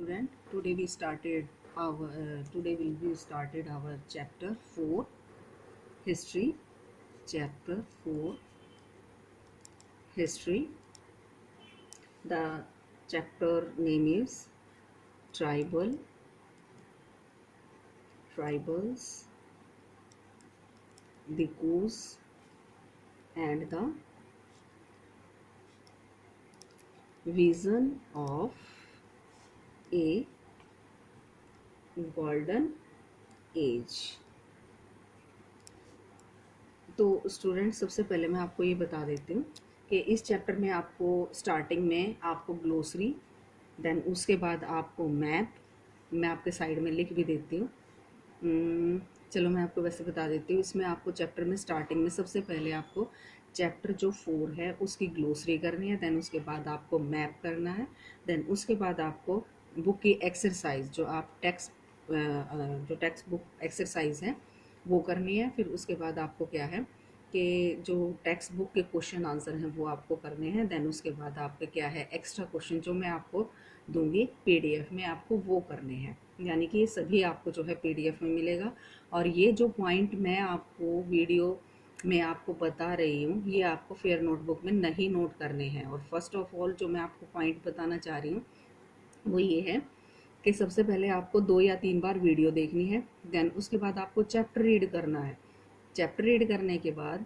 student. Today will be started our chapter 4 history. Chapter 4 history. The chapter name is tribals, the coos, and the vision of a golden age. तो student, सबसे पहले मैं आपको ये बता देती हूँ कि इस चैप्टर में आपको स्टार्टिंग में आपको ग्लोसरी, देन उसके बाद आपको मैप, मैं आपके साइड में लिख भी देती हूँ। चलो मैं आपको वैसे बता देती हूँ। इसमें आपको चैप्टर में स्टार्टिंग में सबसे पहले आपको चैप्टर जो 4 है उसकी ग्लोसरी करनी है, देन उसके बाद आपको मैप करना है, देन उसके बाद आपको बुक की एक्सरसाइज जो टेक्स्ट बुक एक्सरसाइज है वो करनी है। फिर उसके बाद आपको क्या है कि जो टेक्स्ट बुक के क्वेश्चन आंसर हैं वो आपको करने हैं। देन उसके बाद आपके क्या है एक्स्ट्रा क्वेश्चन जो मैं आपको दूंगी पीडीएफ में, आपको वो करने हैं। यानी कि ये सभी आपको जो है पीडीएफ में मिलेगा। और ये जो पॉइंट मैं आपको वीडियो में आपको बता रही हूँ ये आपको फेयर नोटबुक में नहीं नोट करने हैं। और फर्स्ट ऑफ ऑल जो मैं आपको पॉइंट बताना चाह रही हूँ वो ये है कि सबसे पहले आपको 2 या 3 बार वीडियो देखनी है, देन उसके बाद आपको चैप्टर रीड करना है। चैप्टर रीड करने के बाद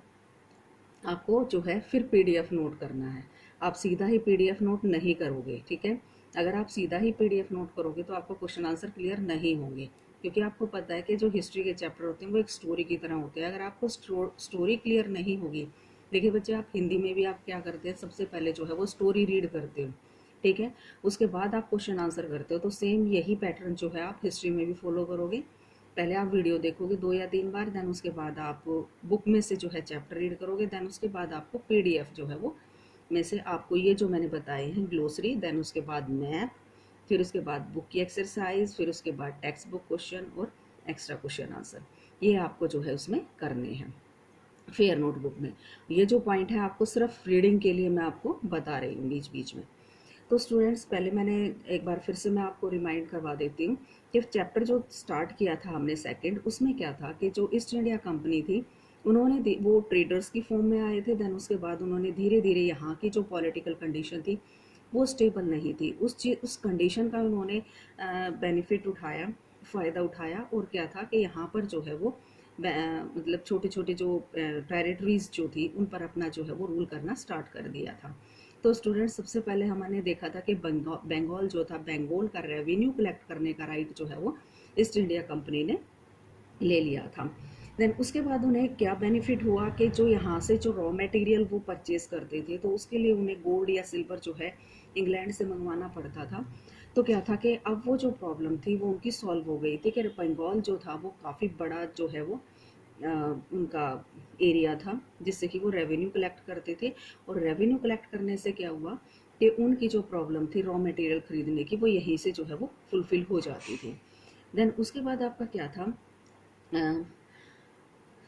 आपको जो है फिर पीडीएफ नोट करना है। आप सीधा ही पीडीएफ नोट नहीं करोगे, ठीक है। अगर आप सीधा ही पीडीएफ नोट करोगे तो आपको क्वेश्चन आंसर क्लियर नहीं होंगे, क्योंकि आपको पता है कि जो हिस्ट्री के चैप्टर होते हैं वो एक स्टोरी की तरह होते हैं। अगर आपको स्टोरी क्लियर नहीं होगी, देखिए बच्चे, आप हिंदी में भी आप क्या करते हैं, सबसे पहले जो है वो स्टोरी रीड करते हो, ठीक है, उसके बाद आप क्वेश्चन आंसर करते हो। तो सेम यही पैटर्न जो है आप हिस्ट्री में भी फॉलो करोगे। पहले आप वीडियो देखोगे 2 या 3 बार, देन उसके बाद आप बुक में से जो है चैप्टर रीड करोगे, देन उसके बाद आपको पीडीएफ जो है वो में से आपको ये जो मैंने बताए हैं ग्लोसरी, देन उसके बाद मैप, फिर उसके बाद बुक की एक्सरसाइज, फिर उसके बाद टेक्स्ट बुक क्वेश्चन और एक्स्ट्रा क्वेश्चन आंसर, ये आपको जो है उसमें करने हैं फेयर नोटबुक में। ये जो पॉइंट है आपको सिर्फ रीडिंग के लिए मैं आपको बता रही हूँ बीच बीच में। तो स्टूडेंट्स, पहले मैंने एक बार फिर से मैं आपको रिमाइंड करवा देती हूँ कि चैप्टर जो स्टार्ट किया था हमने सेकंड, उसमें क्या था कि जो ईस्ट इंडिया कंपनी थी उन्होंने वो ट्रेडर्स की फॉर्म में आए थे। देन उसके बाद उन्होंने धीरे धीरे यहाँ की जो पॉलिटिकल कंडीशन थी वो स्टेबल नहीं थी, उस कंडीशन का उन्होंने बेनिफिट उठाया, फ़ायदा उठाया। और क्या था कि यहाँ पर जो है वो मतलब छोटे छोटे जो टेरिटरीज जो थी उन पर अपना जो है वो रूल करना स्टार्ट कर दिया था। तो स्टूडेंट, सबसे पहले हमने देखा था कि बंगाल जो था, बंगाल का रेवेन्यू कलेक्ट करने का राइट जो है वो ईस्ट इंडिया कंपनी ने ले लिया था। देन उसके बाद उन्हें क्या बेनिफिट हुआ कि जो यहाँ से जो रॉ मटेरियल वो परचेज करते थे तो उसके लिए उन्हें गोल्ड या सिल्वर जो है इंग्लैंड से मंगवाना पड़ता था। तो क्या था कि अब वो जो प्रॉब्लम थी वो उनकी सॉल्व हो गई थी कि बंगाल जो था वो काफ़ी बड़ा जो है वो उनका एरिया था जिससे कि वो रेवेन्यू कलेक्ट करते थे। और रेवेन्यू कलेक्ट करने से क्या हुआ कि उनकी जो प्रॉब्लम थी रॉ मटेरियल खरीदने की वो यहीं से जो है वो फुलफिल हो जाती थी। देन उसके बाद आपका क्या था,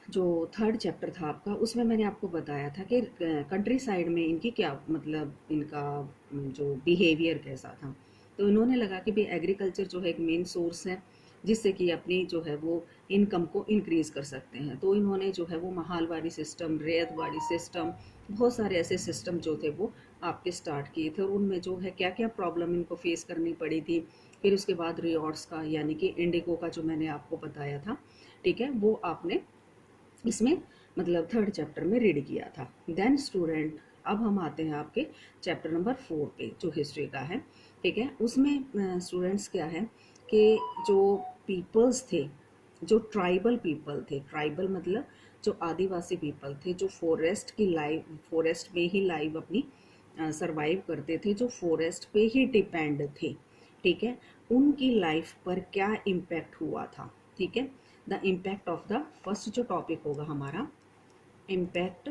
जो थर्ड चैप्टर था आपका, उसमें मैंने आपको बताया था कि कंट्री साइड में इनकी क्या मतलब इनका जो बिहेवियर कैसा था। तो इन्होंने लगा कि भाई एग्रीकल्चर जो है एक मेन सोर्स है जिससे कि अपनी जो है वो इनकम को इंक्रीज़ कर सकते हैं। तो इन्होंने जो है वो महालवाड़ी सिस्टम, रैयतवाड़ी सिस्टम, बहुत सारे ऐसे सिस्टम जो थे वो आपके स्टार्ट किए थे। और उनमें जो है क्या क्या प्रॉब्लम इनको फेस करनी पड़ी थी। फिर उसके बाद रियॉर्ड्स का यानी कि इंडिगो का जो मैंने आपको बताया था, ठीक है, वो आपने इसमें मतलब थर्ड चैप्टर में रीड किया था। देन स्टूडेंट, अब हम आते हैं आपके चैप्टर नंबर 4 पे जो हिस्ट्री का है, ठीक है। उसमें स्टूडेंट्स क्या है कि जो पीपल्स थे, जो ट्राइबल पीपल थे, ट्राइबल मतलब जो आदिवासी पीपल थे, जो फॉरेस्ट में ही लाइव अपनी सरवाइव करते थे, जो फॉरेस्ट पे ही डिपेंड थे, ठीक है, उनकी लाइफ पर क्या इम्पैक्ट हुआ था, ठीक है। The impact of the first जो टॉपिक होगा हमारा, impact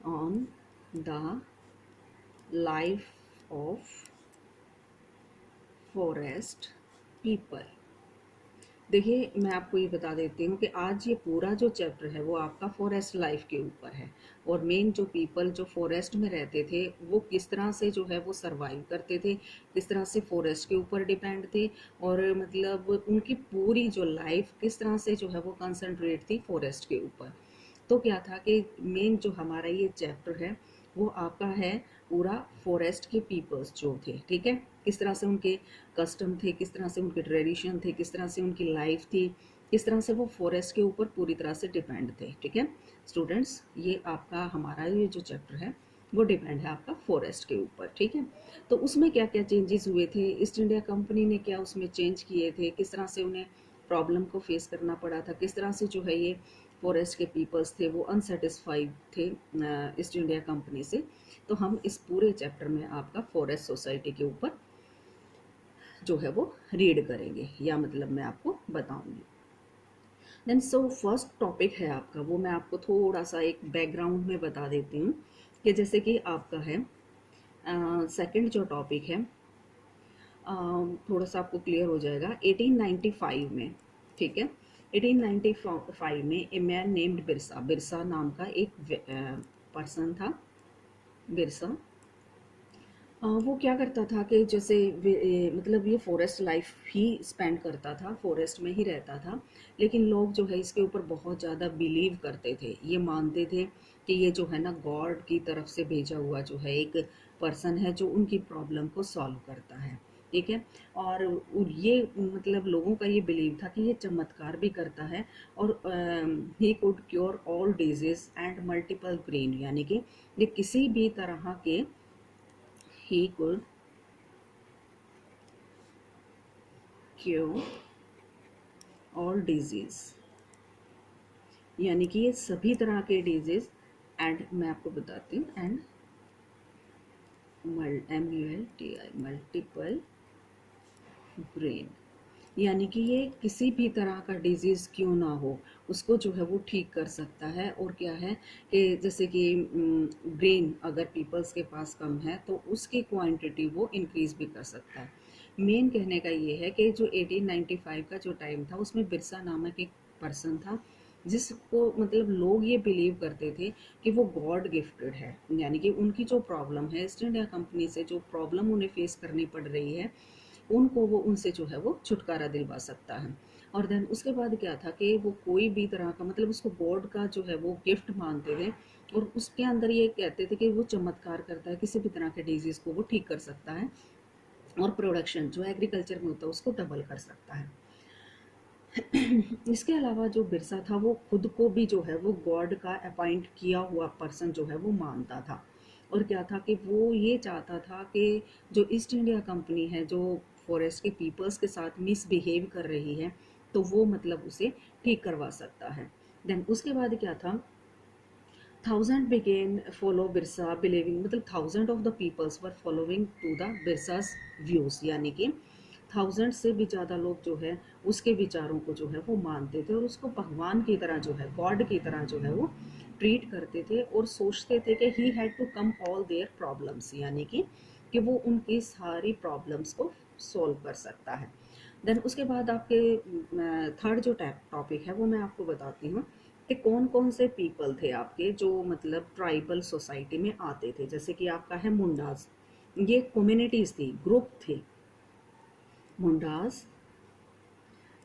on the life of forest people. देखिए, मैं आपको ये बता देती हूँ कि आज ये पूरा जो चैप्टर है वो आपका फॉरेस्ट लाइफ के ऊपर है, और मेन जो पीपल जो फॉरेस्ट में रहते थे वो किस तरह से जो है वो सरवाइव करते थे, किस तरह से फॉरेस्ट के ऊपर डिपेंड थे, और मतलब उनकी पूरी जो लाइफ किस तरह से जो है वो कंसंट्रेट थी फॉरेस्ट के ऊपर। तो क्या था कि मेन जो हमारा ये चैप्टर है वो आपका है पूरा फॉरेस्ट के पीपल्स जो थे, ठीक है, किस तरह से उनके कस्टम थे, किस तरह से उनके ट्रेडिशन थे, किस तरह से उनकी लाइफ थी, किस तरह से वो फॉरेस्ट के ऊपर पूरी तरह से डिपेंड थे, ठीक है स्टूडेंट्स। ये आपका हमारा ये जो चैप्टर है वो डिपेंड है आपका फॉरेस्ट के ऊपर, ठीक है। तो उसमें क्या क्या चेंजेस हुए थे, ईस्ट इंडिया कंपनी ने क्या उसमें चेंज किए थे, किस तरह से उन्हें प्रॉब्लम को फेस करना पड़ा था, किस तरह से जो है ये फॉरेस्ट के पीपल्स थे वो अनसेटिस्फाइड थे ईस्ट इंडिया कंपनी से। तो हम इस पूरे चैप्टर में आपका फॉरेस्ट सोसाइटी के ऊपर जो है वो रीड करेंगे, या मतलब मैं आपको बताऊंगी। देन सो फर्स्ट टॉपिक है आपका, वो मैं आपको थोड़ा सा एक बैकग्राउंड में बता देती हूँ कि जैसे कि आपका है सेकंड जो टॉपिक है, थोड़ा सा आपको क्लियर हो जाएगा। 1895 में, ठीक है, 1895 में a man named Birsa, Birsa नाम का एक पर्सन था, बिरसा। वो क्या करता था कि जैसे मतलब ये फॉरेस्ट लाइफ ही स्पेंड करता था, फॉरेस्ट में ही रहता था, लेकिन लोग जो है इसके ऊपर बहुत ज़्यादा बिलीव करते थे, ये मानते थे कि ये जो है ना गॉड की तरफ से भेजा हुआ जो है एक पर्सन है जो उनकी प्रॉब्लम को सॉल्व करता है, ठीक है। और ये मतलब लोगों का ये बिलीव था कि ये चमत्कार भी करता है, और he could cure all disease and multiple brain, यानी कि ये किसी भी तरह के he could cure all disease, यानी कि ये सभी तरह के डिजीज, एंड मैं आपको बताती हूँ, एंड MULTI मल्टीपल ब्रेन, यानी कि ये किसी भी तरह का डिजीज़ क्यों ना हो उसको जो है वो ठीक कर सकता है। और क्या है कि जैसे कि ब्रेन अगर पीपल्स के पास कम है तो उसकी क्वांटिटी वो इंक्रीज़ भी कर सकता है। मेन कहने का ये है कि जो 1895 का जो टाइम था उसमें बिरसा नामक एक पर्सन था जिसको मतलब लोग ये बिलीव करते थे कि वो गॉड गिफ्टेड है, यानी कि उनकी जो प्रॉब्लम है ईस्ट इंडिया कंपनी से जो प्रॉब्लम उन्हें फेस करनी पड़ रही है उनको वो उनसे जो है वो छुटकारा दिलवा सकता है। और देन उसके बाद क्या था कि वो कोई भी तरह का मतलब उसको गॉड का जो है वो गिफ्ट मानते थे, और उसके अंदर ये कहते थे कि वो चमत्कार करता है, किसी भी तरह के डिजीज़ को वो ठीक कर सकता है, और प्रोडक्शन जो एग्रीकल्चर में होता है उसको डबल कर सकता है। इसके अलावा जो बिरसा था वो खुद को भी जो है वो गॉड का अपॉइंट किया हुआ पर्सन जो है वो मानता था, और क्या था कि वो ये चाहता था कि जो ईस्ट इंडिया कंपनी है जो फॉरेस्ट के पीपल्स के साथ मिसबिहेव कर रही है तो वो मतलब उसे ठीक करवा सकता है। देन उसके बाद क्या था, thousand began follow Birsa believing, मतलब thousand of the peoples were following to the Birsa's views, यानी कि थाउजेंड से भी ज़्यादा लोग जो है उसके विचारों को जो है वो मानते थे, और उसको भगवान की तरह जो है गॉड की तरह जो है वो ट्रीट करते थे, और सोचते थे कि he had to come all their problems, यानी कि वो उनकी सारी प्रॉब्लम्स को सॉल्व कर सकता है। देन उसके बाद आपके थर्ड जो टॉपिक है वो मैं आपको बताती हूँ कि कौन कौन से पीपल थे आपके जो मतलब ट्राइबल सोसाइटी में आते थे। जैसे कि आपका है मुंडास, ये कम्युनिटीज़ थी, ग्रुप थे। मुंडास,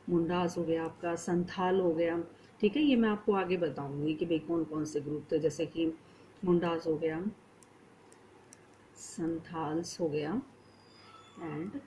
मुंडास हो गया आपका, संथाल हो गया, ठीक है, ये मैं आपको आगे बताऊंगी कि भाई कौन कौन से ग्रुप थे। जैसे कि मुंडास हो गया, संथाल्स हो गया, एंड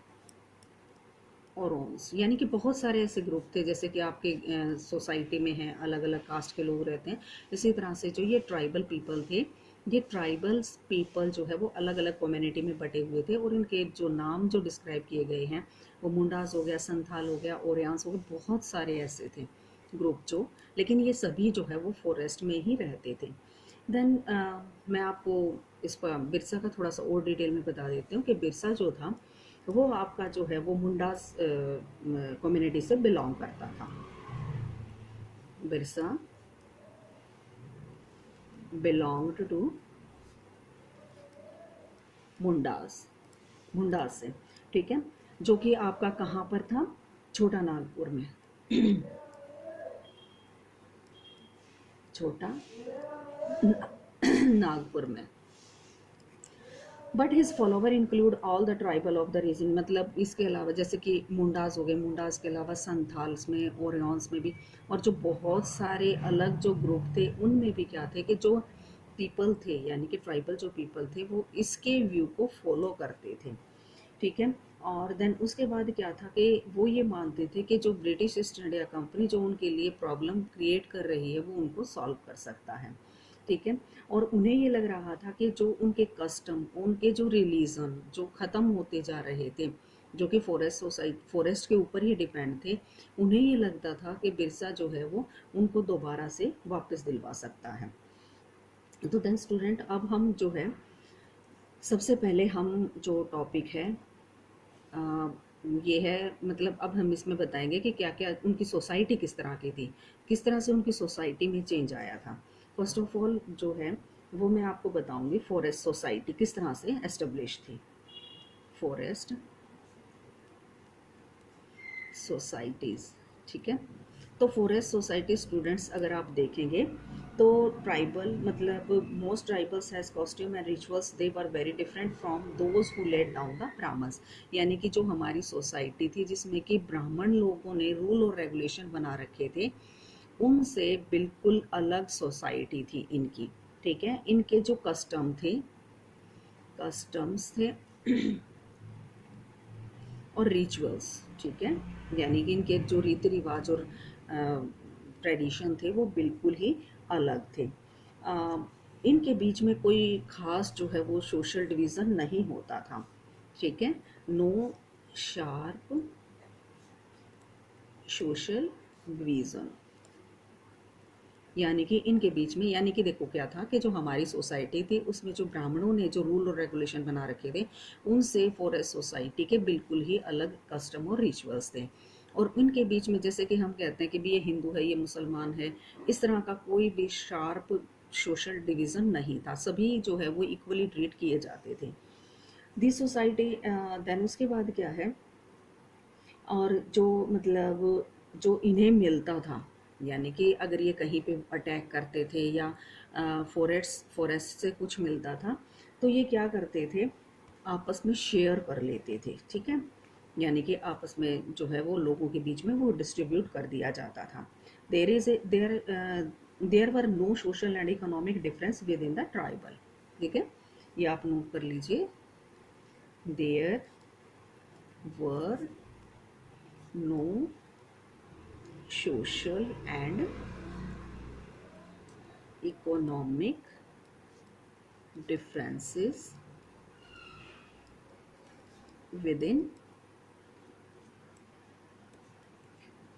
ओरोन्स, यानी कि बहुत सारे ऐसे ग्रुप थे जैसे कि आपके सोसाइटी में हैं, अलग अलग कास्ट के लोग रहते हैं। इसी तरह से जो ये ट्राइबल पीपल थे, ये ट्राइबल्स पीपल जो है वो अलग अलग कम्युनिटी में बटे हुए थे, और इनके जो नाम जो डिस्क्राइब किए गए हैं वो मुंडास हो गया, संथाल हो गया, ओरियान्स हो गया, बहुत सारे ऐसे थे ग्रुप जो, लेकिन ये सभी जो है वो फॉरेस्ट में ही रहते थे। देन मैं आपको इस पर बिरसा का थोड़ा सा और डिटेल में बता देती हूँ कि बिरसा जो था वो आपका जो है वो मुंडास कम्युनिटी से बिलोंग करता था। बिरसा बिलोंग्ड टू मुंडास, मुंडास से, ठीक है, जो कि आपका कहाँ पर था, छोटा नागपुर में। छोटा नागपुर में। But his follower include all the tribal of the region, मतलब इसके अलावा जैसे कि मुंडास हो गए, मुंडास के अलावा संथाल्स में, ओरियंस में भी, और जो बहुत सारे अलग जो ग्रुप थे उनमें भी क्या थे कि जो पीपल थे, यानी कि ट्राइबल जो पीपल थे वो इसके व्यू को फॉलो करते थे। ठीक है। और देन उसके बाद क्या था कि वो ये मानते थे कि जो ब्रिटिश ईस्ट इंडिया कंपनी जो उनके लिए प्रॉब्लम क्रिएट कर रही है वो उनको सॉल्व कर सकता है। ठीक है। और उन्हें ये लग रहा था कि जो उनके कस्टम, उनके जो रिलीजन जो ख़त्म होते जा रहे थे, जो कि फॉरेस्ट के ऊपर ही डिपेंड थे, उन्हें ये लगता था कि बिरसा जो है वो उनको दोबारा से वापस दिलवा सकता है। तो देन स्टूडेंट, अब हम जो है सबसे पहले हम जो टॉपिक है अ, ये है, मतलब अब हम इसमें बताएंगे कि क्या क्या उनकी सोसाइटी किस तरह की थी, किस तरह से उनकी सोसाइटी में चेंज आया था। फर्स्ट ऑफ ऑल जो है वो मैं आपको बताऊंगी फॉरेस्ट सोसाइटी किस तरह से एस्टेब्लिश थी। Forest societies. ठीक है। तो फॉरेस्ट सोसाइटी स्टूडेंट्स अगर आप देखेंगे तो ट्राइबल, मतलब most tribals has costume and rituals they were very different from those who led down the brahmins. यानी कि जो हमारी सोसाइटी थी जिसमें कि ब्राह्मण लोगों ने रूल और रेगुलेशन बना रखे थे, उनसे बिल्कुल अलग सोसाइटी थी इनकी। ठीक है। इनके जो कस्टम्स थे और रिचुअल्स, ठीक है, यानी कि इनके जो रीति रिवाज और ट्रेडिशन थे वो बिल्कुल ही अलग थे। इनके बीच में कोई खास जो है वो सोशल डिवीज़न नहीं होता था। ठीक है। नो शार्प सोशल डिवीज़न, यानी कि इनके बीच में, यानी कि देखो क्या था कि जो हमारी सोसाइटी थी उसमें जो ब्राह्मणों ने जो रूल और रेगुलेशन बना रखे थे उनसे फॉरेस्ट सोसाइटी के बिल्कुल ही अलग कस्टम और रिचुअल्स थे। और उनके बीच में जैसे कि हम कहते हैं कि भी ये हिंदू है, ये मुसलमान है, इस तरह का कोई भी शार्प सोशल डिवीज़न नहीं था, सभी जो है वो इक्वली ट्रीट किए जाते थे। दिस सोसाइटी देन उसके बाद क्या है, और जो मतलब जो इन्हें मिलता था, यानी कि अगर ये कहीं पे अटैक करते थे या फॉरेस्ट से कुछ मिलता था तो ये क्या करते थे, आपस में शेयर कर लेते थे। ठीक है। यानी कि आपस में जो है वो लोगों के बीच में वो डिस्ट्रीब्यूट कर दिया जाता था। There were no social and economic difference within the tribal. ठीक है। ये आप नोट कर लीजिए। There were no social and economic differences within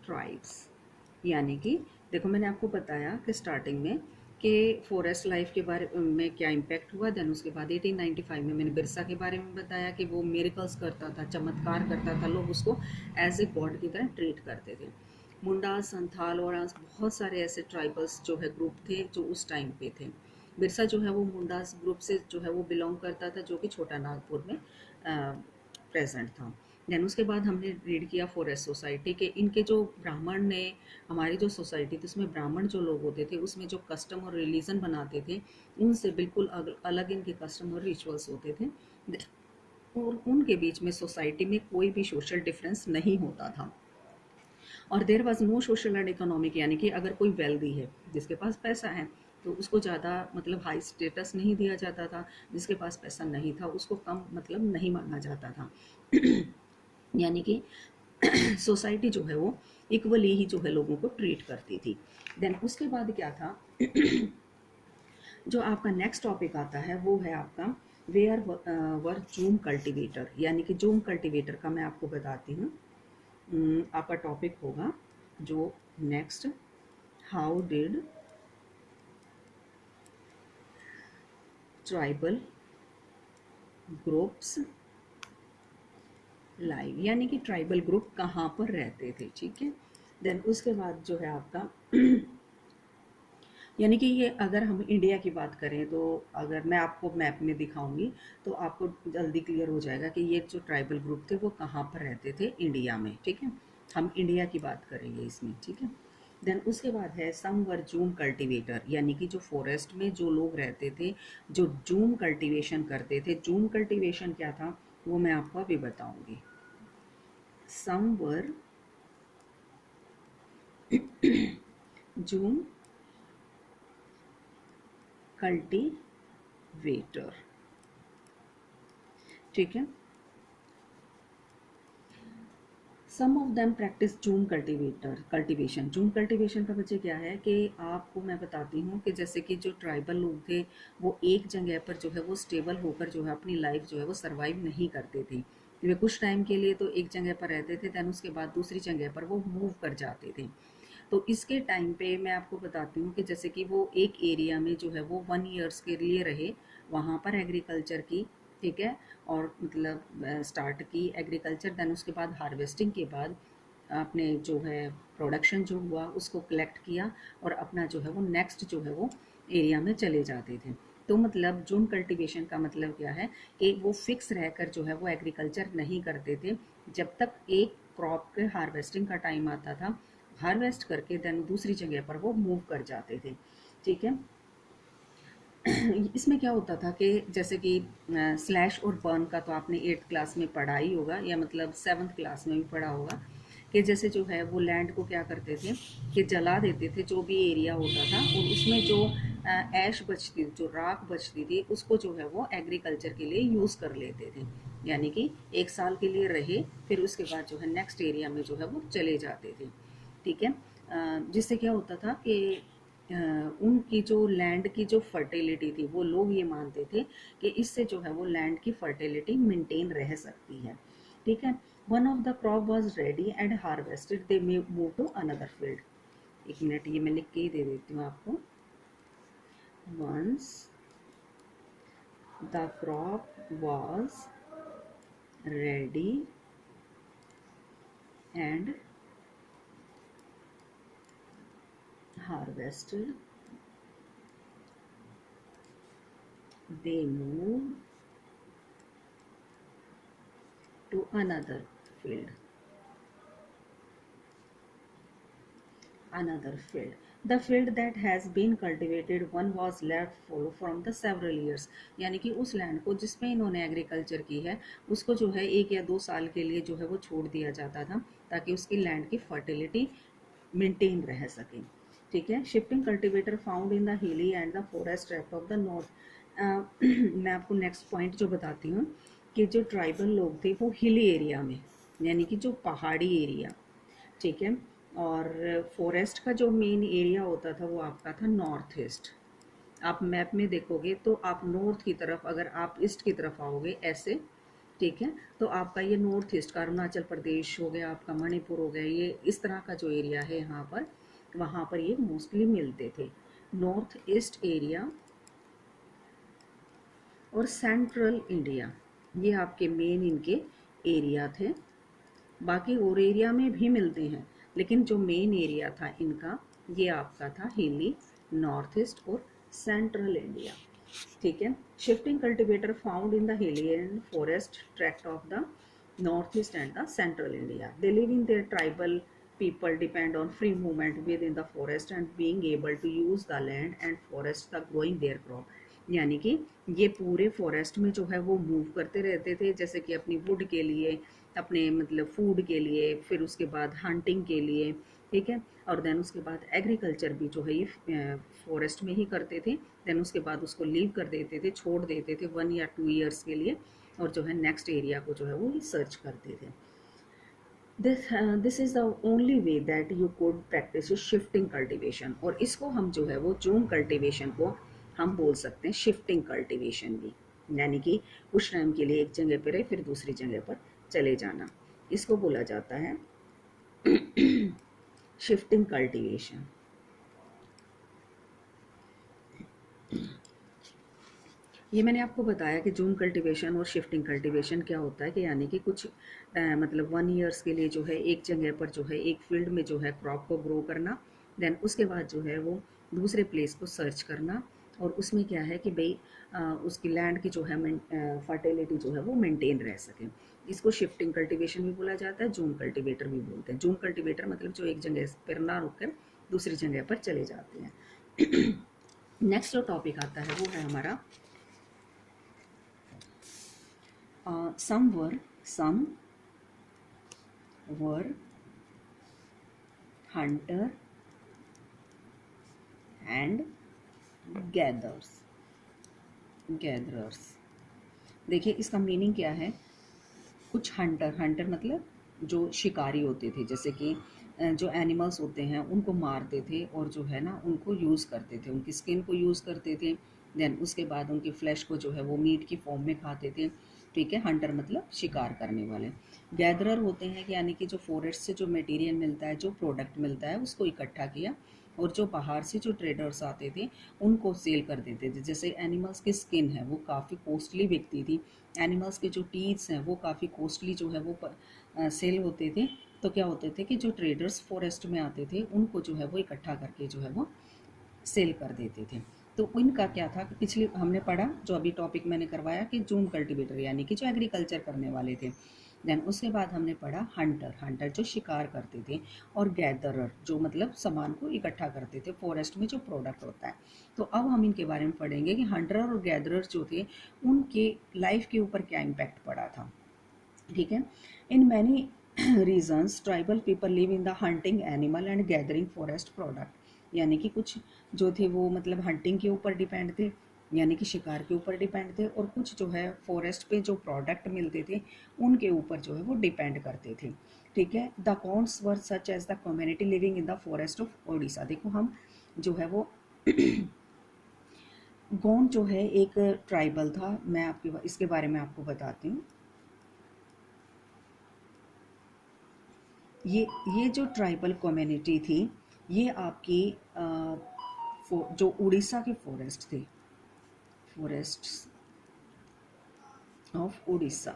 tribes। यानी कि देखो मैंने आपको बताया कि स्टार्टिंग में कि फॉरेस्ट लाइफ के बारे में क्या इम्पैक्ट हुआ, देन उसके बाद 1895 में मैंने बिरसा के बारे में बताया कि वो मिरेकल्स करता था, चमत्कार करता था, लोग उसको एज ए गॉड की तरह ट्रीट करते थे। मुंडा, संथाल और बहुत सारे ऐसे ट्राइबल्स जो है ग्रुप थे जो उस टाइम पे थे। बिरसा जो है वो मुंडास ग्रुप से जो है वो बिलोंग करता था, जो कि छोटा नागपुर में प्रेजेंट था। देन उसके बाद हमने रीड किया फॉरेस्ट सोसाइटी के इनके जो ब्राह्मण ने, हमारी जो सोसाइटी थी उसमें ब्राह्मण जो लोग होते थे उसमें जो कस्टम और रिलीजन बनाते थे उनसे बिल्कुल अलग इनके कस्टम और रिचुअल्स होते थे, और उनके बीच में सोसाइटी में कोई भी सोशल डिफरेंस नहीं होता था। और there was no social and economic, यानी कि अगर कोई वेल्दी है, जिसके पास पैसा है, तो उसको ज़्यादा मतलब हाई स्टेटस नहीं दिया जाता था, जिसके पास पैसा नहीं था उसको कम मतलब नहीं माना जाता था। यानी कि सोसाइटी जो है वो इक्वली ही जो है लोगों को ट्रीट करती थी। देन उसके बाद क्या था जो आपका नेक्स्ट टॉपिक आता है वो है आपका वेयर वर जूम कल्टिवेटर, यानी कि जूम कल्टिवेटर का मैं आपको बताती हूँ। आपका टॉपिक होगा जो next, how did tribal groups live, यानी कि ट्राइबल ग्रुप कहाँ पर रहते थे। ठीक है। देन उसके बाद जो है आपका यानी कि ये अगर हम इंडिया की बात करें तो अगर मैं आपको मैप में दिखाऊंगी तो आपको जल्दी क्लियर हो जाएगा कि ये जो ट्राइबल ग्रुप थे वो कहाँ पर रहते थे इंडिया में। ठीक है। हम इंडिया की बात करेंगे इसमें, ठीक है। देन उसके बाद है सम वर जूम कल्टीवेटर, यानी कि जो फॉरेस्ट में जो लोग रहते थे, जो जूम कल्टीवेशन करते थे। जूम कल्टीवेशन क्या था वो मैं आपको अभी बताऊंगी। सम वर जूम कल्टीवेटर, ठीक है। Some of them practice jhum cultivation. Jhum cultivation का वजह क्या है कि आपको मैं बताती हूँ कि जैसे कि जो ट्राइबल लोग थे वो एक जगह पर जो है वो स्टेबल होकर जो है अपनी लाइफ जो है वो सर्वाइव नहीं करते थे। वे कुछ टाइम के लिए तो एक जगह पर रहते थे, दैन उसके बाद दूसरी जगह पर वो मूव कर जाते थे। तो इसके टाइम पे मैं आपको बताती हूँ कि जैसे कि वो एक एरिया में जो है वो 1 ईयर्स के लिए रहे, वहाँ पर एग्रीकल्चर की, ठीक है। और मतलब स्टार्ट की एग्रीकल्चर, देन उसके बाद हार्वेस्टिंग के बाद आपने जो है प्रोडक्शन जो हुआ उसको कलेक्ट किया और अपना जो है वो नेक्स्ट जो है वो एरिया में चले जाते थे। तो मतलब जूम कल्टीवेशन का मतलब क्या है कि वो फिक्स रहकर जो है वो एग्रीकल्चर नहीं करते थे। जब तक एक क्रॉप के हार्वेस्टिंग का टाइम आता था, हार्वेस्ट करके देन दूसरी जगह पर वो मूव कर जाते थे, ठीक है। इसमें क्या होता था कि जैसे कि स्लैश और बर्न का तो आपने 8th क्लास में पढ़ा ही होगा, या मतलब 7th क्लास में भी पढ़ा होगा कि जैसे जो है वो लैंड को क्या करते थे कि जला देते थे जो भी एरिया होता था, और उसमें जो ऐश बचती, जो राख बचती थी, उसको जो है वो एग्रीकल्चर के लिए यूज़ कर लेते थे। यानी कि 1 साल के लिए रहे, फिर उसके बाद जो है नेक्स्ट एरिया में जो है वो चले जाते थे, ठीक है। जिससे क्या होता था कि उनकी जो लैंड की जो फर्टिलिटी थी, वो लोग ये मानते थे कि इससे जो है वो लैंड की फर्टिलिटी मेंटेन रह सकती है, ठीक है। One of the crop was ready and harvested, they move to another field. एक मिनट, ये मैं लिख के ही दे देती हूँ आपको। Once the crop was ready and harvested, they moved to another field. Another field. The field that has been cultivated one was left for from the several years. यानी कि उस लैंड को जिसमें इन्होंने एग्रीकल्चर की है उसको जो है 1 या 2 साल के लिए जो है वो छोड़ दिया जाता था, ताकि उसकी लैंड की फर्टिलिटी मेंटेन रह सके, ठीक है। Shifting cultivator found in the hilly and the forest tract of the north. मैं आपको नेक्स्ट पॉइंट जो बताती हूँ कि जो ट्राइबल लोग थे वो हिली एरिया में, यानी कि जो पहाड़ी एरिया, ठीक है। और फॉरेस्ट का जो मेन एरिया होता था वो आपका था नॉर्थ ईस्ट। आप मैप में देखोगे तो आप नॉर्थ की तरफ, अगर आप ईस्ट की तरफ आओगे ऐसे, ठीक है, तो आपका ये नॉर्थ ईस्ट का अरुणाचल प्रदेश हो गया, आपका मणिपुर हो गया, ये इस तरह का जो एरिया है यहाँ पर, वहाँ पर ये मोस्टली मिलते थे। नॉर्थ ईस्ट एरिया और सेंट्रल इंडिया, ये आपके मेन इनके एरिया थे। बाकी और एरिया में भी मिलते हैं, लेकिन जो मेन एरिया था इनका ये आपका था हिली, नॉर्थ ईस्ट और सेंट्रल इंडिया, ठीक है। Shifting cultivator found in the hilly and forest tract of the north east and the central India. They live in their tribal people depend on free movement within the forest and being able to use the land and forest the growing their crop। यानी कि ये पूरे forest में जो है वो move करते रहते थे, जैसे कि अपनी वुड के लिए, अपने मतलब फूड के लिए, फिर उसके बाद हंटिंग के लिए, ठीक है। और देन उसके बाद एग्रीकल्चर भी जो है ये फॉरेस्ट में ही करते थे। देन उसके बाद उसको लीव कर देते थे, छोड़ देते थे 1 या 2 ईयर्स के लिए, और जो है नेक्स्ट एरिया को जो है वो सर्च करते थे। This is the only way that you could practice shifting cultivation. और इसको हम जो है वो जूम कल्टिवेशन को हम बोल सकते हैं शिफ्टिंग कल्टिवेशन भी, यानी कि कुछ टाइम के लिए एक जगह पर रहे फिर दूसरी जगह पर चले जाना, इसको बोला जाता है शिफ्टिंग कल्टीवेशन। ये मैंने आपको बताया कि जूम कल्टीवेशन और शिफ्टिंग कल्टीवेशन क्या होता है कि यानी कि कुछ मतलब 1 ईयर्स के लिए जो है एक जगह पर जो है एक फील्ड में जो है क्रॉप को ग्रो करना, देन उसके बाद जो है वो दूसरे प्लेस को सर्च करना, और उसमें क्या है कि भाई उसकी लैंड की जो है फर्टिलिटी जो है वो मेंटेन रह सके। इसको शिफ्टिंग कल्टीवेशन भी बोला जाता है, जूम कल्टीवेटर भी बोलते हैं। जूम कल्टीवेटर मतलब जो एक जगह पर ना रुककर दूसरी जगह पर चले जाते हैं। नेक्स्ट जो टॉपिक आता है वो है हमारा सम वर हंटर एंड गैदरर्स। देखिए इसका मीनिंग क्या है। कुछ हंटर मतलब जो शिकारी होते थे, जैसे कि जो एनिमल्स होते हैं उनको मारते थे और जो है ना उनको यूज़ करते थे, उनकी स्किन को यूज़ करते थे। देन उसके बाद उनकी फ्लैश को जो है वो मीट की फॉर्म में खाते थे। ठीक है, हंटर मतलब शिकार करने वाले। गैदरर होते हैं कि यानी कि जो फॉरेस्ट से जो मटेरियल मिलता है, जो प्रोडक्ट मिलता है, उसको इकट्ठा किया और जो बाहर से जो ट्रेडर्स आते थे उनको सेल कर देते थे। जैसे एनिमल्स की स्किन है वो काफ़ी कॉस्टली बिकती थी, एनिमल्स के जो टीथ्स हैं वो काफ़ी कॉस्टली जो है वो सेल होते थे। तो क्या होते थे कि जो ट्रेडर्स फॉरेस्ट में आते थे उनको जो है वो इकट्ठा करके जो है वो सेल कर देते थे। तो इनका क्या था कि पिछले हमने पढ़ा, जो अभी टॉपिक मैंने करवाया कि जूम कल्टीवेटर यानी कि जो एग्रीकल्चर करने वाले थे। देन उसके बाद हमने पढ़ा हंटर जो शिकार करते थे, और गैदरर जो मतलब सामान को इकट्ठा करते थे, फॉरेस्ट में जो प्रोडक्ट होता है। तो अब हम इनके बारे में पढ़ेंगे कि हंटर और गैदरर जो थे उनके लाइफ के ऊपर क्या इम्पैक्ट पड़ा था। ठीक है, in many reasons tribal people live in the hunting animal and gathering forest product. यानी कि कुछ जो थे वो मतलब हंटिंग के ऊपर डिपेंड थे, यानी कि शिकार के ऊपर डिपेंड थे, और कुछ जो है फॉरेस्ट पे जो प्रोडक्ट मिलते थे उनके ऊपर जो है वो डिपेंड करते थे। ठीक है, the Khonds were such as the community living in the forest of Odisha. देखो हम जो है वो गोंड जो है एक ट्राइबल था, मैं आपके इसके बारे में आपको बताती हूँ। ये जो ट्राइबल कम्युनिटी थी ये आपकी जो उड़ीसा के फॉरेस्ट थे, फॉरेस्ट्स ऑफ उड़ीसा,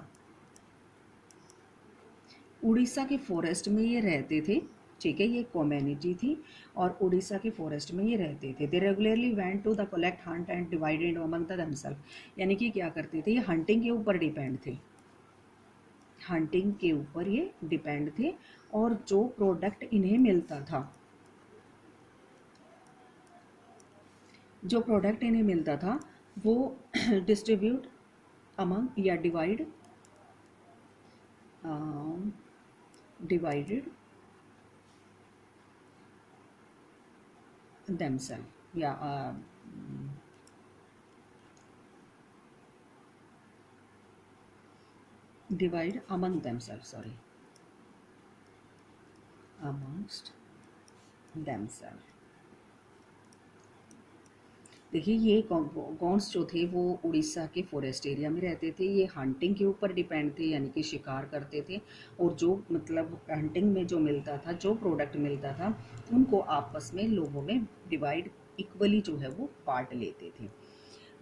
उड़ीसा के फॉरेस्ट में ये रहते थे। ठीक है, ये कम्युनिटी थी और उड़ीसा के फॉरेस्ट में ये रहते थे। They regularly went to the collect hunt and divided among the themself. यानी कि क्या करते थे, ये हंटिंग के ऊपर डिपेंड थे, हंटिंग के ऊपर ये डिपेंड थे, और जो प्रोडक्ट इन्हें मिलता था, जो प्रोडक्ट इन्हें मिलता था वो डिस्ट्रीब्यूट अमंग या डिवाइडेड themselves या divide among themselves, sorry, amongst themselves। देखिए ये गौंड्स जो थे वो उड़ीसा के फॉरेस्ट एरिया में रहते थे, ये हंटिंग के ऊपर डिपेंड थे यानी कि शिकार करते थे, और जो मतलब हंटिंग में जो मिलता था, जो प्रोडक्ट मिलता था, उनको आपस में लोगों में डिवाइड इक्वली जो है वो पार्ट लेते थे।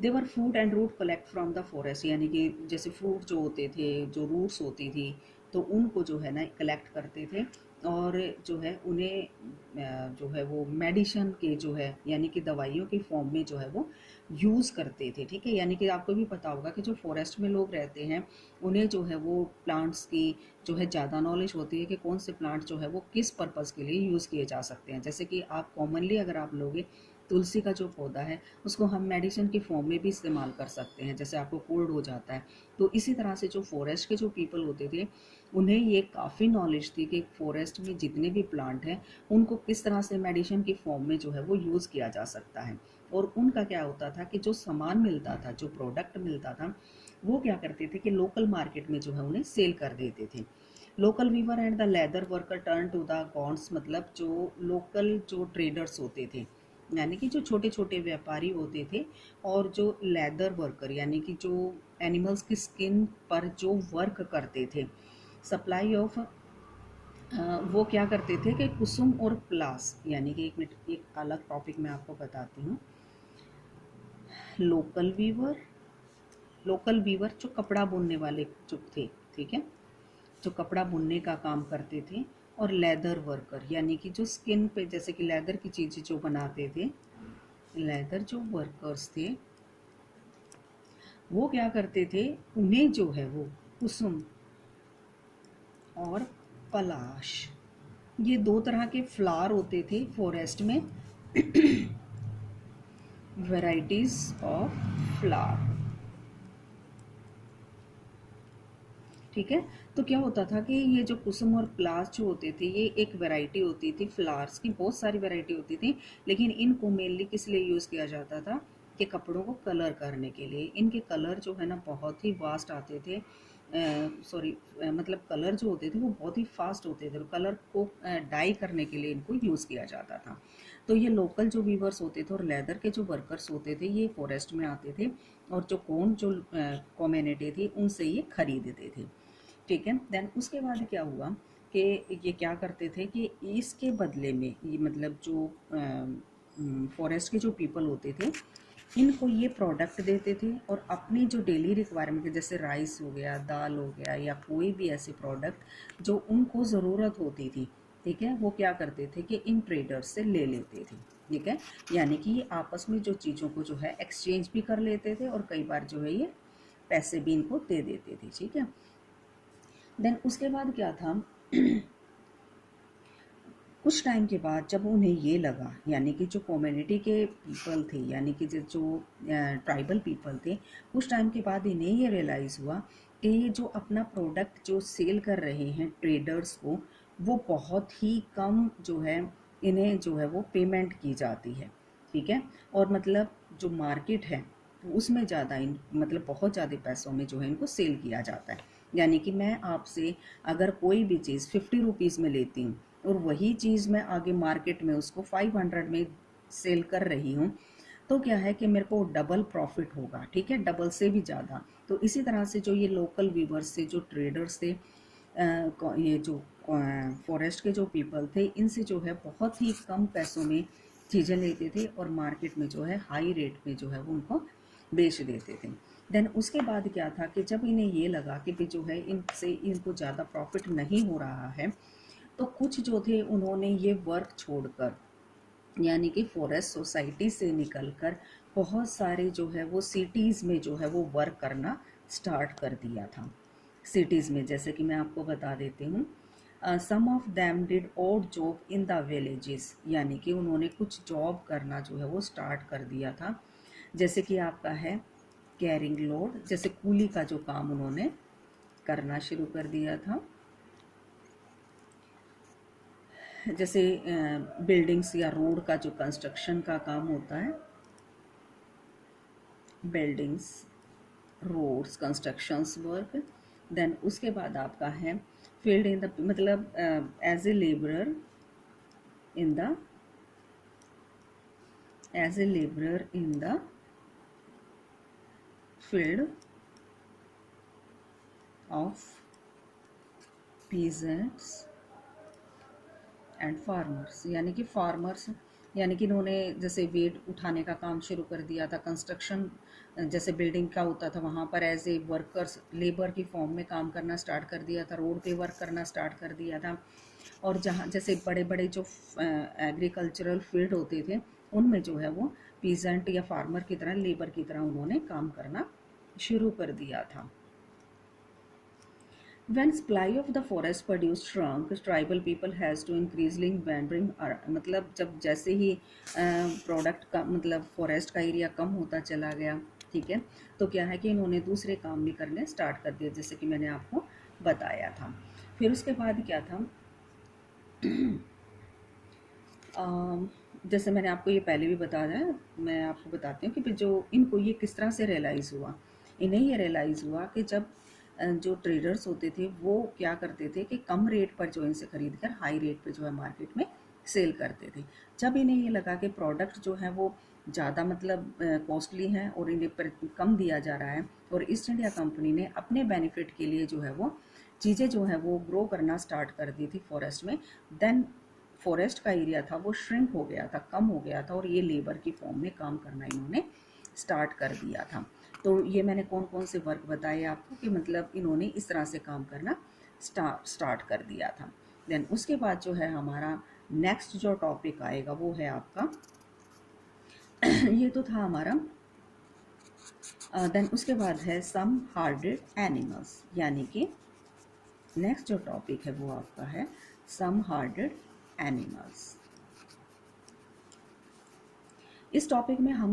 They were fruit and root collect from the forest. यानी कि जैसे फ्रूट जो होते थे, जो रूट्स होती थी, तो उनको जो है ना कलेक्ट करते थे, और जो है उन्हें जो है वो मेडिसिन के जो है यानी कि दवाइयों की फॉर्म में जो है वो यूज़ करते थे। ठीक है, यानी कि आपको भी पता होगा कि जो फॉरेस्ट में लोग रहते हैं उन्हें जो है वो प्लांट्स की जो है ज़्यादा नॉलेज होती है कि कौन से प्लांट जो है वो किस पर्पज़ के लिए यूज़ किए जा सकते हैं। जैसे कि आप कॉमनली अगर आप लोगे तुलसी का जो पौधा है उसको हम मेडिसिन की फॉर्म में भी इस्तेमाल कर सकते हैं, जैसे आपको कोल्ड हो जाता है। तो इसी तरह से जो फॉरेस्ट के जो पीपल होते थे उन्हें ये काफ़ी नॉलेज थी कि फॉरेस्ट में जितने भी प्लांट हैं उनको किस तरह से मेडिसिन की फॉर्म में जो है वो यूज़ किया जा सकता है। और उनका क्या होता था कि जो सामान मिलता था, जो प्रोडक्ट मिलता था, वो क्या करते थे कि लोकल मार्केट में जो है उन्हें सेल कर देते थे। Local weaver and the leather worker turn to the Gonds, मतलब जो लोकल जो ट्रेडर्स होते थे यानी कि जो छोटे छोटे व्यापारी होते थे, और जो लेदर वर्कर यानी कि जो एनिमल्स की स्किन पर जो वर्क करते थे, सप्लाई ऑफ वो क्या करते थे कि कुसुम और प्लास, यानी कि एक मिनट एक अलग टॉपिक मैं आपको बताती हूँ। लोकल वीवर, लोकल वीवर जो कपड़ा बुनने वाले जो थे, ठीक है, जो कपड़ा बुनने का काम करते थे, और लेदर वर्कर यानी कि जो स्किन पे जैसे कि लेदर की चीज़ें जो बनाते थे, लेदर जो वर्कर्स थे वो क्या करते थे, उन्हें जो है वो कुसुम और पलाश, ये दो तरह के फ्लावर होते थे फॉरेस्ट में। वैरायटीज ऑफ फ्लावर, ठीक है। तो क्या होता था कि ये जो कुसुम और पलाश जो होते थे ये एक वैरायटी होती थी फ्लावर्स की, बहुत सारी वैरायटी होती थी, लेकिन इनको मेनली किस लिए यूज़ किया जाता था कि कपड़ों को कलर करने के लिए। इनके कलर जो है ना बहुत ही वास्ट आते थे, सॉरी मतलब कलर जो होते थे वो बहुत ही फास्ट होते थे, और कलर को डाई करने के लिए इनको यूज़ किया जाता था। तो ये लोकल जो वीवर्स होते थे और लेदर के जो वर्कर्स होते थे ये फॉरेस्ट में आते थे, और जो कौन जो कम्युनिटी थी उनसे ये खरीदते थे, ठीक है। देन उसके बाद क्या हुआ कि ये क्या करते थे कि इसके बदले में ये मतलब जो फॉरेस्ट के जो पीपल होते थे इनको ये प्रोडक्ट देते थे, और अपनी जो डेली रिक्वायरमेंट है जैसे राइस हो गया, दाल हो गया, या कोई भी ऐसे प्रोडक्ट जो उनको ज़रूरत होती थी, ठीक है, वो क्या करते थे कि इन ट्रेडर्स से ले लेते थे, ठीक है। यानी कि ये आपस में जो चीज़ों को जो है एक्सचेंज भी कर लेते थे, और कई बार जो है ये पैसे भी इनको दे देते थे, ठीक है। देन उसके बाद क्या था, कुछ टाइम के बाद जब उन्हें ये लगा, यानी कि जो कम्युनिटी के पीपल थे, यानी कि जो ट्राइबल पीपल थे, कुछ टाइम के बाद इन्हें ये रियलाइज़ हुआ कि ये जो अपना प्रोडक्ट जो सेल कर रहे हैं ट्रेडर्स को, वो बहुत ही कम जो है इन्हें जो है वो पेमेंट की जाती है, ठीक है। और मतलब जो मार्केट है उसमें ज़्यादा इन मतलब बहुत ज़्यादा पैसों में जो है इनको सेल किया जाता है। यानी कि मैं आपसे अगर कोई भी चीज़ 50 रुपीज़ में लेती हूँ और वही चीज़ मैं आगे मार्केट में उसको 500 में सेल कर रही हूँ, तो क्या है कि मेरे को डबल प्रॉफिट होगा, ठीक है, डबल से भी ज़्यादा। तो इसी तरह से जो ये लोकल वीवर्स थे, जो ट्रेडर्स थे, ये जो फॉरेस्ट के जो पीपल थे, इनसे जो है बहुत ही कम पैसों में चीज़ें लेते थे, और मार्केट में जो है हाई रेट में जो है वो उनको बेच देते थे। देन उसके बाद क्या था कि जब इन्हें ये लगा कि भी जो है इनसे इनको ज़्यादा प्रॉफिट नहीं हो रहा है, तो कुछ जो थे उन्होंने ये वर्क छोड़कर, यानी कि फॉरेस्ट सोसाइटी से निकलकर बहुत सारे जो है वो सिटीज़ में जो है वो वर्क करना स्टार्ट कर दिया था। सिटीज़ में जैसे कि मैं आपको बता देती हूँ, some of them did odd job in the villages, यानी कि उन्होंने कुछ जॉब करना जो है वो स्टार्ट कर दिया था। जैसे कि आपका है कैरिंग लोड, जैसे कूली का जो काम उन्होंने करना शुरू कर दिया था। जैसे बिल्डिंग्स या रोड का जो कंस्ट्रक्शन का काम होता है, buildings, roads, constructions work. Then उसके बाद आपका है फील्ड इन द मतलब as a labourer in the as a labourer in the field of peasants and farmers, यानी कि फार्मर्स, यानी कि इन्होंने जैसे वेट उठाने का काम शुरू कर दिया था, कंस्ट्रक्शन जैसे बिल्डिंग का होता था वहाँ पर एज ए वर्कर्स लेबर की फॉर्म में काम करना स्टार्ट कर दिया था, रोड पे वर्क करना स्टार्ट कर दिया था। और जहाँ जैसे बड़े बड़े जो एग्रीकल्चरल फील्ड होते थे उनमें जो है वो पीजेंट या फार्मर की तरह, लेबर की तरह उन्होंने काम करना शुरू कर दिया था। When supply of the forest produce shrunk, tribal people has to increasingly wandering, मतलब जब जैसे ही प्रोडक्ट का मतलब फॉरेस्ट का एरिया कम होता चला गया, ठीक है, तो क्या है कि इन्होंने दूसरे काम भी करने स्टार्ट कर दिए, जैसे कि मैंने आपको बताया था। फिर उसके बाद क्या था, जैसे मैंने आपको ये पहले भी बताया है, मैं आपको बताती हूँ कि जो इनको ये किस तरह से रियलाइज़ हुआ। इन्हें ये रियलाइज़ हुआ कि जब जो ट्रेडर्स होते थे वो क्या करते थे कि कम रेट पर जो इनसे ख़रीद कर हाई रेट पे जो है मार्केट में सेल करते थे। जब इन्हें ये लगा कि प्रोडक्ट जो है वो ज़्यादा मतलब कॉस्टली हैं और इन्हें पर कम दिया जा रहा है, और ईस्ट इंडिया कंपनी ने अपने बेनिफिट के लिए जो है वो चीज़ें जो है वो ग्रो करना स्टार्ट कर दी थी फॉरेस्ट में। देन फॉरेस्ट का एरिया था वो श्रिंक हो गया था, कम हो गया था, और ये लेबर की फॉर्म में काम करना इन्होंने स्टार्ट कर दिया था। तो ये मैंने कौन कौन से वर्क बताए आपको कि मतलब इन्होंने इस तरह से काम करना स्टार्ट कर दिया था। देन उसके बाद जो है हमारा नेक्स्ट जो टॉपिक आएगा वो है आपका ये तो था हमारा। देन उसके बाद है सम हार्डेड एनिमल्स, यानी कि नेक्स्ट जो टॉपिक है वो आपका है सम हार्टेड एनिमल्स। इस टॉपिक में हम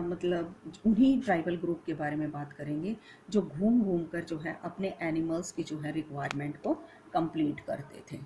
मतलब उन्हीं ट्राइबल ग्रुप के बारे में बात करेंगे जो घूम घूम कर जो है अपने एनिमल्स की जो है रिक्वायरमेंट को कंप्लीट करते थे।